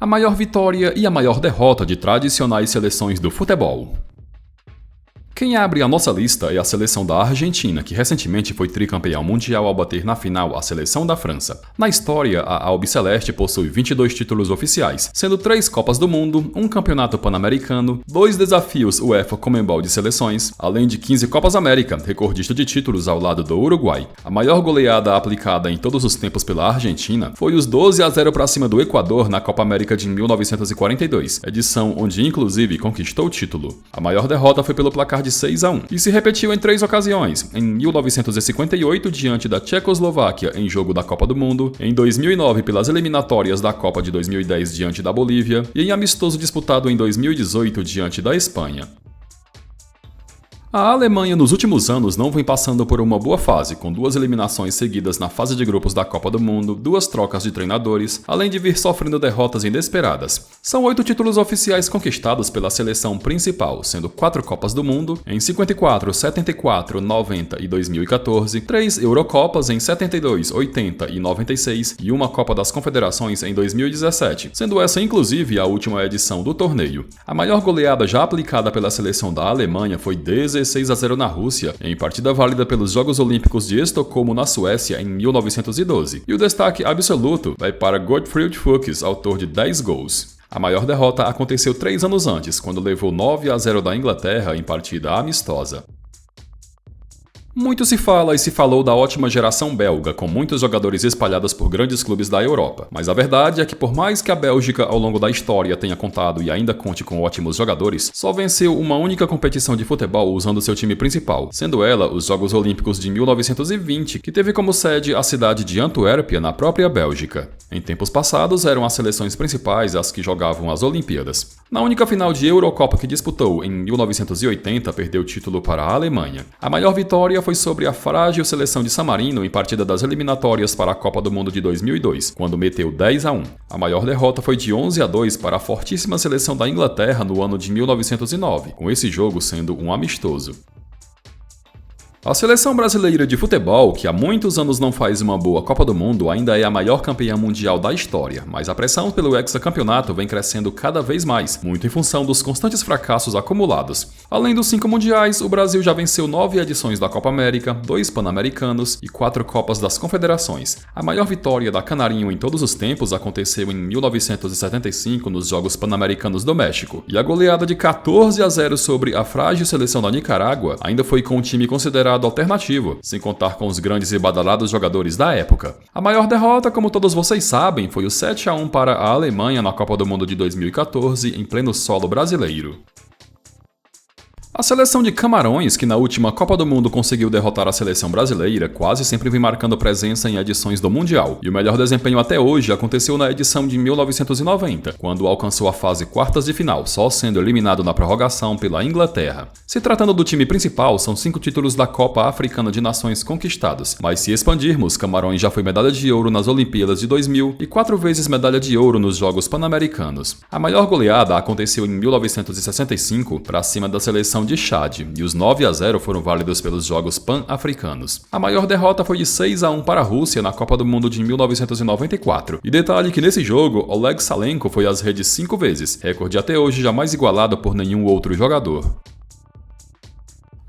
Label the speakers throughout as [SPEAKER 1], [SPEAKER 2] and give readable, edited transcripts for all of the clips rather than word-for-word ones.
[SPEAKER 1] A maior vitória e a maior derrota de tradicionais seleções do futebol. Quem abre a nossa lista é a seleção da Argentina, que recentemente foi tricampeão mundial ao bater na final a seleção da França. Na história, a Albiceleste possui 22 títulos oficiais, sendo 3 Copas do Mundo, um Campeonato Pan-Americano, 2 desafios UEFA Conmebol de seleções, além de 15 Copas América, recordista de títulos ao lado do Uruguai. A maior goleada aplicada em todos os tempos pela Argentina foi os 12-0 para cima do Equador na Copa América de 1942, edição onde inclusive conquistou o título. A maior derrota foi pelo placar de 6-1, e se repetiu em 3 ocasiões, em 1958 diante da Tchecoslováquia em jogo da Copa do Mundo, em 2009 pelas eliminatórias da Copa de 2010 diante da Bolívia e em amistoso disputado em 2018 diante da Espanha. A Alemanha nos últimos anos não vem passando por uma boa fase, com 2 eliminações seguidas na fase de grupos da Copa do Mundo, 2 trocas de treinadores, além de vir sofrendo derrotas inesperadas. São 8 títulos oficiais conquistados pela seleção principal, sendo 4 Copas do Mundo, em 54, 74, 90 e 2014, 3 Eurocopas em 72, 80 e 96 e uma Copa das Confederações em 2017, sendo essa inclusive a última edição do torneio. A maior goleada já aplicada pela seleção da Alemanha foi 16-0 na Rússia, em partida válida pelos Jogos Olímpicos de Estocolmo na Suécia em 1912. E o destaque absoluto vai para Gottfried Fuchs, autor de 10 gols. A maior derrota aconteceu 3 anos antes, quando levou 9-0 da Inglaterra em partida amistosa. Muito se fala e se falou da ótima geração belga, com muitos jogadores espalhados por grandes clubes da Europa. Mas a verdade é que por mais que a Bélgica ao longo da história tenha contado e ainda conte com ótimos jogadores, só venceu uma única competição de futebol usando seu time principal, sendo ela os Jogos Olímpicos de 1920, que teve como sede a cidade de Antuérpia, na própria Bélgica. Em tempos passados, eram as seleções principais as que jogavam as Olimpíadas. Na única final de Eurocopa que disputou, em 1980, perdeu o título para a Alemanha. A maior vitória foi sobre a frágil seleção de San Marino em partida das eliminatórias para a Copa do Mundo de 2002, quando meteu 10-1. A maior derrota foi de 11-2 para a fortíssima seleção da Inglaterra no ano de 1909, com esse jogo sendo um amistoso. A seleção brasileira de futebol, que há muitos anos não faz uma boa Copa do Mundo, ainda é a maior campeã mundial da história, mas a pressão pelo hexacampeonato vem crescendo cada vez mais, muito em função dos constantes fracassos acumulados. Além dos 5 mundiais, o Brasil já venceu 9 edições da Copa América, 2 Pan-Americanos e 4 Copas das Confederações. A maior vitória da Canarinho em todos os tempos aconteceu em 1975 nos Jogos Pan-Americanos do México, e a goleada de 14-0 sobre a frágil seleção da Nicarágua ainda foi com um time considerado alternativo, sem contar com os grandes e badalados jogadores da época. A maior derrota, como todos vocês sabem, foi o 7-1 para a Alemanha na Copa do Mundo de 2014, em pleno solo brasileiro. A seleção de Camarões, que na última Copa do Mundo conseguiu derrotar a seleção brasileira, quase sempre vem marcando presença em edições do Mundial, e o melhor desempenho até hoje aconteceu na edição de 1990, quando alcançou a fase quartas de final, só sendo eliminado na prorrogação pela Inglaterra. Se tratando do time principal, são 5 títulos da Copa Africana de Nações conquistados, mas se expandirmos, Camarões já foi medalha de ouro nas Olimpíadas de 2000 e 4 vezes medalha de ouro nos Jogos Pan-Americanos. A maior goleada aconteceu em 1965 para cima da seleção de Chad, e os 9-0 foram válidos pelos Jogos Pan-Africanos. A maior derrota foi de 6-1 para a Rússia na Copa do Mundo de 1994. E detalhe que nesse jogo, Oleg Salenko foi às redes 5 vezes, recorde até hoje jamais igualado por nenhum outro jogador.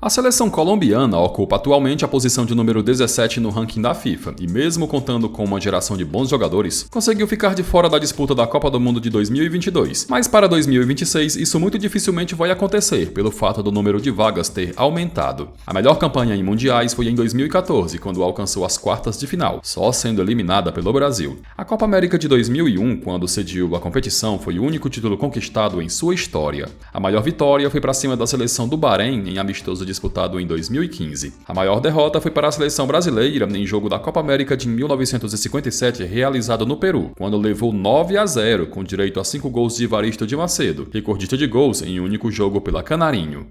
[SPEAKER 1] A seleção colombiana ocupa atualmente a posição de número 17 no ranking da FIFA e, mesmo contando com uma geração de bons jogadores, conseguiu ficar de fora da disputa da Copa do Mundo de 2022. Mas para 2026 isso muito dificilmente vai acontecer, pelo fato do número de vagas ter aumentado. A melhor campanha em mundiais foi em 2014, quando alcançou as quartas de final, só sendo eliminada pelo Brasil. A Copa América de 2001, quando sediou a competição, foi o único título conquistado em sua história. A maior vitória foi para cima da seleção do Bahrein em amistoso disputado em 2015. A maior derrota foi para a seleção brasileira em jogo da Copa América de 1957 realizado no Peru, quando levou 9-0 com direito a 5 gols de Evaristo de Macedo, recordista de gols em um único jogo pela Canarinho.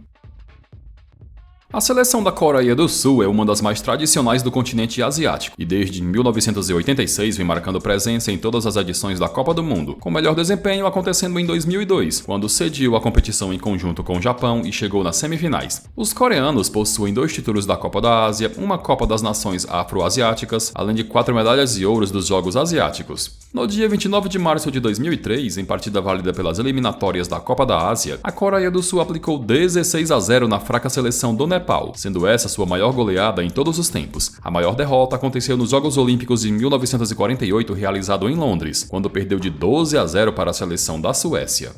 [SPEAKER 1] A seleção da Coreia do Sul é uma das mais tradicionais do continente asiático e desde 1986 vem marcando presença em todas as edições da Copa do Mundo, com melhor desempenho acontecendo em 2002, quando cediu a competição em conjunto com o Japão e chegou nas semifinais. Os coreanos possuem 2 títulos da Copa da Ásia, uma Copa das Nações Afro-Asiáticas, além de 4 medalhas de ouro dos Jogos Asiáticos. No dia 29 de março de 2003, em partida válida pelas eliminatórias da Copa da Ásia, a Coreia do Sul aplicou 16-0 na fraca seleção do Nepal, sendo essa sua maior goleada em todos os tempos. A maior derrota aconteceu nos Jogos Olímpicos de 1948, realizado em Londres, quando perdeu de 12-0 para a seleção da Suécia.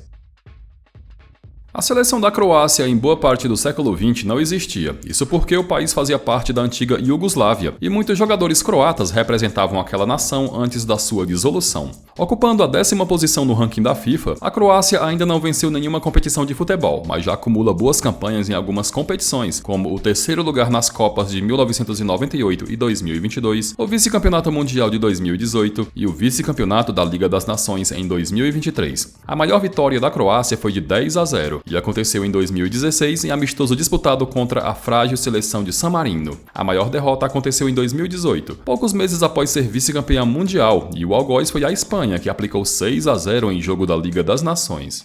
[SPEAKER 1] A seleção da Croácia em boa parte do século XX não existia, isso porque o país fazia parte da antiga Iugoslávia e muitos jogadores croatas representavam aquela nação antes da sua dissolução. Ocupando a 10ª posição no ranking da FIFA, a Croácia ainda não venceu nenhuma competição de futebol, mas já acumula boas campanhas em algumas competições, como o 3º lugar nas Copas de 1998 e 2022, o vice-campeonato mundial de 2018 e o vice-campeonato da Liga das Nações em 2023. A maior vitória da Croácia foi de 10-0, e aconteceu em 2016 em amistoso disputado contra a frágil seleção de San Marino. A maior derrota aconteceu em 2018, poucos meses após ser vice-campeã mundial, e o algoz foi a Espanha, que aplicou 6-0 em jogo da Liga das Nações.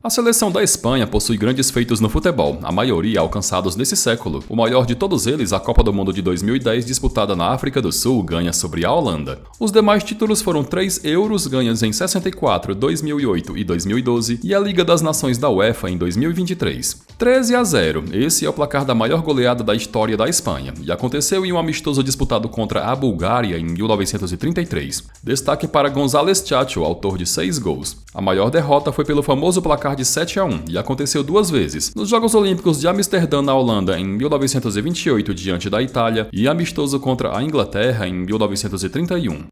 [SPEAKER 1] A seleção da Espanha possui grandes feitos no futebol, a maioria alcançados nesse século. O maior de todos eles, a Copa do Mundo de 2010, disputada na África do Sul, ganha sobre a Holanda. Os demais títulos foram 3 euros ganhos em 64, 2008 e 2012 e a Liga das Nações da UEFA em 2023. 13-0, esse é o placar da maior goleada da história da Espanha, e aconteceu em um amistoso disputado contra a Bulgária em 1933. Destaque para González Chacho, autor de 6 gols. A maior derrota foi pelo famoso placar de 7-1 e aconteceu 2 vezes, nos Jogos Olímpicos de Amsterdã na Holanda em 1928 diante da Itália e amistoso contra a Inglaterra em 1931.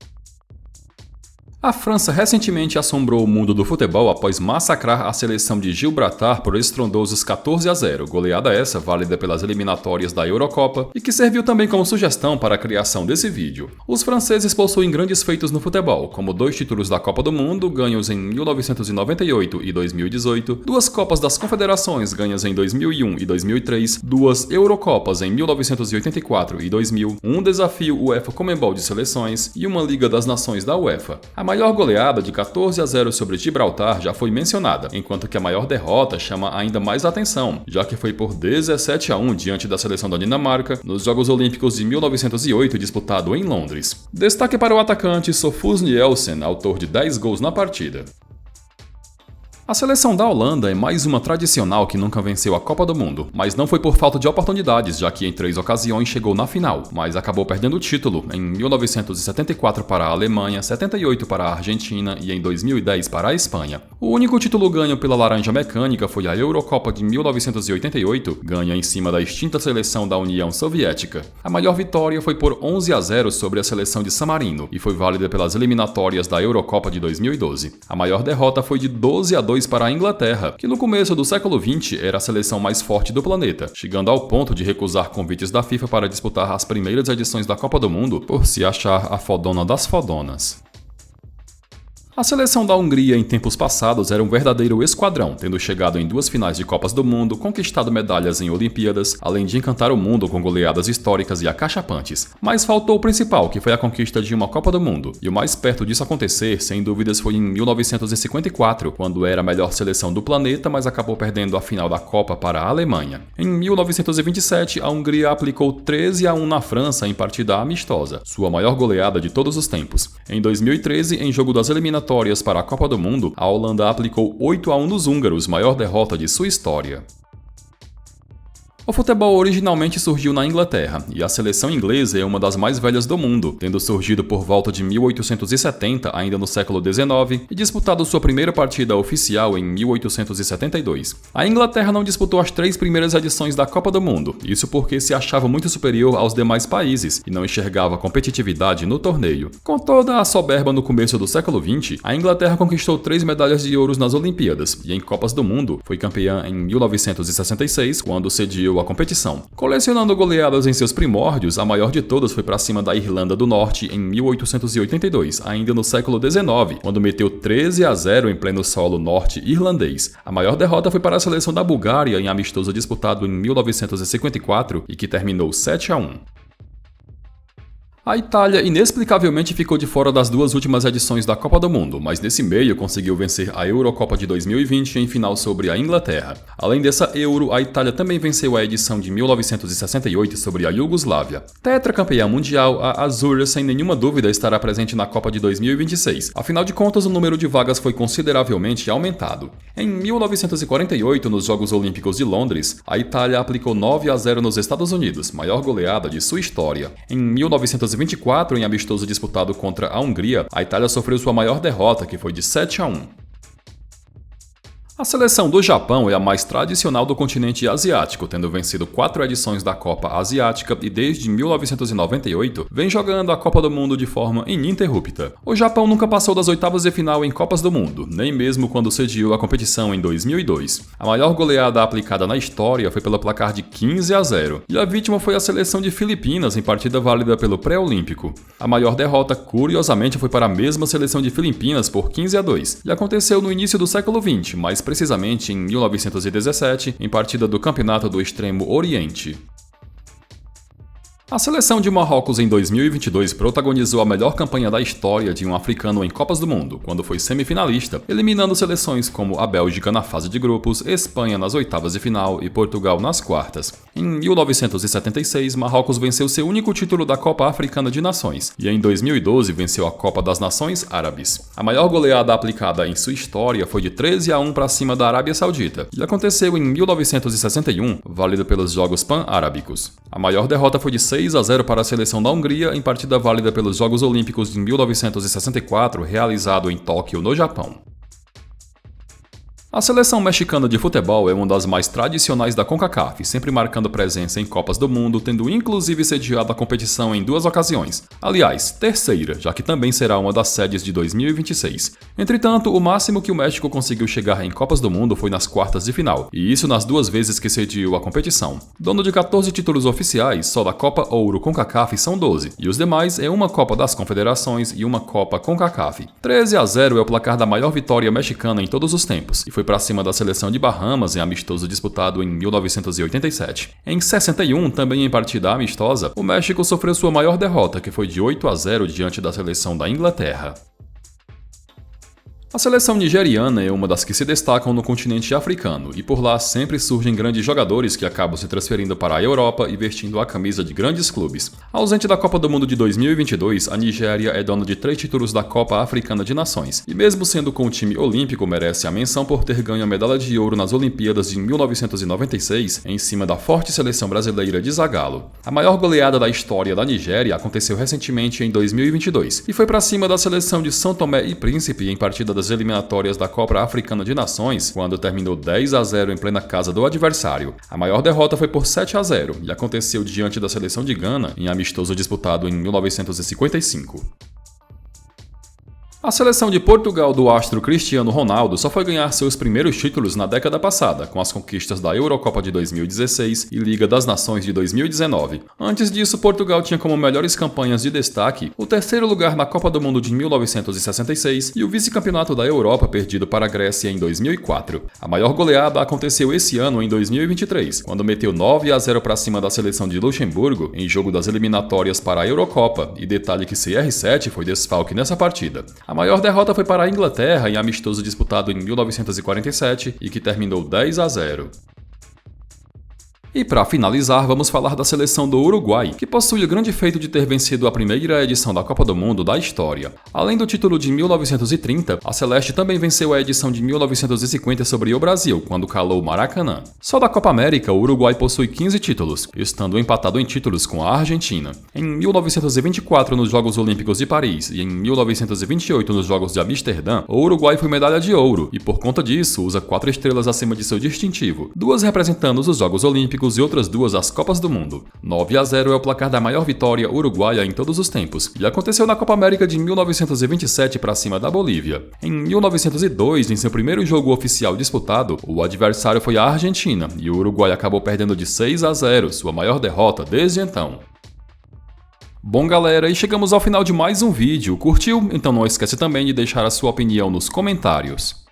[SPEAKER 1] A França recentemente assombrou o mundo do futebol após massacrar a seleção de Gibraltar por estrondosos 14-0, goleada essa válida pelas eliminatórias da Eurocopa e que serviu também como sugestão para a criação desse vídeo. Os franceses possuem grandes feitos no futebol, como 2 títulos da Copa do Mundo, ganhos em 1998 e 2018, 2 Copas das Confederações, ganhas em 2001 e 2003, 2 Eurocopas em 1984 e 2000, um desafio UEFA Conmebol de seleções e uma Liga das Nações da UEFA. A maior goleada de 14-0 sobre Gibraltar já foi mencionada, enquanto que a maior derrota chama ainda mais atenção, já que foi por 17-1 diante da seleção da Dinamarca nos Jogos Olímpicos de 1908 disputado em Londres. Destaque para o atacante Sofus Nielsen, autor de 10 gols na partida. A seleção da Holanda é mais uma tradicional que nunca venceu a Copa do Mundo, mas não foi por falta de oportunidades, já que em 3 ocasiões chegou na final, mas acabou perdendo o título em 1974 para a Alemanha, 78 para a Argentina e em 2010 para a Espanha. O único título ganho pela Laranja Mecânica foi a Eurocopa de 1988, ganha em cima da extinta seleção da União Soviética. A maior vitória foi por 11-0 sobre a seleção de San Marino e foi válida pelas eliminatórias da Eurocopa de 2012. A maior derrota foi de 12-2 para a Inglaterra, que no começo do século XX era a seleção mais forte do planeta, chegando ao ponto de recusar convites da FIFA para disputar as primeiras edições da Copa do Mundo por se achar a fodona das fodonas. A seleção da Hungria em tempos passados era um verdadeiro esquadrão, tendo chegado em 2 finais de Copas do Mundo, conquistado medalhas em Olimpíadas, além de encantar o mundo com goleadas históricas e acachapantes. Mas faltou o principal, que foi a conquista de uma Copa do Mundo, e o mais perto disso acontecer, sem dúvidas, foi em 1954, quando era a melhor seleção do planeta, mas acabou perdendo a final da Copa para a Alemanha. Em 1927, a Hungria aplicou 13-1 na França em partida amistosa, sua maior goleada de todos os tempos. Em 2013, em jogo das eliminatórias para a Copa do Mundo, a Holanda aplicou 8-1 nos húngaros, maior derrota de sua história. O futebol originalmente surgiu na Inglaterra, e a seleção inglesa é uma das mais velhas do mundo, tendo surgido por volta de 1870, ainda no século XIX, e disputado sua primeira partida oficial em 1872. A Inglaterra não disputou as 3 primeiras edições da Copa do Mundo, isso porque se achava muito superior aos demais países e não enxergava competitividade no torneio. Com toda a soberba no começo do século XX, a Inglaterra conquistou 3 medalhas de ouro nas Olimpíadas, e em Copas do Mundo foi campeã em 1966, quando cediu sediou a competição. Colecionando goleadas em seus primórdios, a maior de todas foi para cima da Irlanda do Norte em 1882, ainda no século XIX, quando meteu 13-0 em pleno solo norte-irlandês. A maior derrota foi para a seleção da Bulgária em amistoso disputado em 1954 e que terminou 7-1. A Itália inexplicavelmente ficou de fora das duas últimas edições da Copa do Mundo, mas nesse meio conseguiu vencer a Eurocopa de 2020 em final sobre a Inglaterra. Além dessa Euro, a Itália também venceu a edição de 1968 sobre a Iugoslávia. Tetracampeã mundial, a Azzurra sem nenhuma dúvida estará presente na Copa de 2026. Afinal de contas, o número de vagas foi consideravelmente aumentado. Em 1948, nos Jogos Olímpicos de Londres, a Itália aplicou 9-0 nos Estados Unidos, maior goleada de sua história. Em 1924, em amistoso disputado contra a Hungria, a Itália sofreu sua maior derrota, que foi de 7-1. A seleção do Japão é a mais tradicional do continente asiático, tendo vencido 4 edições da Copa Asiática e desde 1998 vem jogando a Copa do Mundo de forma ininterrupta. O Japão nunca passou das oitavas de final em Copas do Mundo, nem mesmo quando sediou a competição em 2002. A maior goleada aplicada na história foi pelo placar de 15-0, e a vítima foi a seleção de Filipinas em partida válida pelo pré-olímpico. A maior derrota, curiosamente, foi para a mesma seleção de Filipinas por 15-2, e aconteceu no início do século XX, mais precisamente em 1917, em partida do Campeonato do Extremo Oriente. A seleção de Marrocos em 2022 protagonizou a melhor campanha da história de um africano em Copas do Mundo, quando foi semifinalista, eliminando seleções como a Bélgica na fase de grupos, Espanha nas oitavas de final e Portugal nas quartas. Em 1976, Marrocos venceu seu único título da Copa Africana de Nações, e em 2012 venceu a Copa das Nações Árabes. A maior goleada aplicada em sua história foi de 13-1 para cima da Arábia Saudita, e aconteceu em 1961, válido pelos Jogos Pan-Arábicos. A maior derrota foi de 6-0 para a seleção da Hungria em partida válida pelos Jogos Olímpicos de 1964, realizado em Tóquio, no Japão. A seleção mexicana de futebol é uma das mais tradicionais da CONCACAF, sempre marcando presença em Copas do Mundo, tendo inclusive sediado a competição em 2 ocasiões. Aliás, terceira, já que também será uma das sedes de 2026. Entretanto, o máximo que o México conseguiu chegar em Copas do Mundo foi nas quartas de final, e isso nas 2 vezes que sediou a competição. Dono de 14 títulos oficiais, só da Copa Ouro CONCACAF são 12, e os demais é uma Copa das Confederações e uma Copa CONCACAF. 13-0 é o placar da maior vitória mexicana em todos os tempos, e foi para cima da seleção de Bahamas em amistoso disputado em 1987. Em 61, também em partida amistosa, o México sofreu sua maior derrota, que foi de 8-0 diante da seleção da Inglaterra. A seleção nigeriana é uma das que se destacam no continente africano, e por lá sempre surgem grandes jogadores que acabam se transferindo para a Europa e vestindo a camisa de grandes clubes. Ausente da Copa do Mundo de 2022, a Nigéria é dona de 3 títulos da Copa Africana de Nações, e mesmo sendo com o time olímpico merece a menção por ter ganho a medalha de ouro nas Olimpíadas de 1996, em cima da forte seleção brasileira de Zagallo. A maior goleada da história da Nigéria aconteceu recentemente em 2022, e foi para cima da seleção de São Tomé e Príncipe em partida das eliminatórias da Copa Africana de Nações, quando terminou 10-0 em plena casa do adversário. A maior derrota foi por 7-0 e aconteceu diante da seleção de Gana em amistoso disputado em 1955. A seleção de Portugal do astro Cristiano Ronaldo só foi ganhar seus primeiros títulos na década passada, com as conquistas da Eurocopa de 2016 e Liga das Nações de 2019. Antes disso, Portugal tinha como melhores campanhas de destaque o 3º lugar na Copa do Mundo de 1966 e o vice-campeonato da Europa perdido para a Grécia em 2004. A maior goleada aconteceu esse ano em 2023, quando meteu 9-0 para cima da seleção de Luxemburgo em jogo das eliminatórias para a Eurocopa, e detalhe que CR7 foi desfalque nessa partida. A maior derrota foi para a Inglaterra em amistoso disputado em 1947 e que terminou 10-0. E para finalizar, vamos falar da seleção do Uruguai, que possui o grande feito de ter vencido a primeira edição da Copa do Mundo da história. Além do título de 1930, a Celeste também venceu a edição de 1950 sobre o Brasil, quando calou o Maracanã. Só da Copa América, o Uruguai possui 15 títulos, estando empatado em títulos com a Argentina. Em 1924, nos Jogos Olímpicos de Paris, e em 1928, nos Jogos de Amsterdã, o Uruguai foi medalha de ouro, e por conta disso, usa 4 estrelas acima de seu distintivo, 2 representando os Jogos Olímpicos Olímpicos e outras 2 as Copas do Mundo. 9-0 é o placar da maior vitória uruguaia em todos os tempos, e aconteceu na Copa América de 1927 para cima da Bolívia. Em 1902, em seu primeiro jogo oficial disputado, o adversário foi a Argentina, e o Uruguai acabou perdendo de 6-0, sua maior derrota desde então. Bom galera, e chegamos ao final de mais um vídeo. Curtiu? Então não esquece também de deixar a sua opinião nos comentários.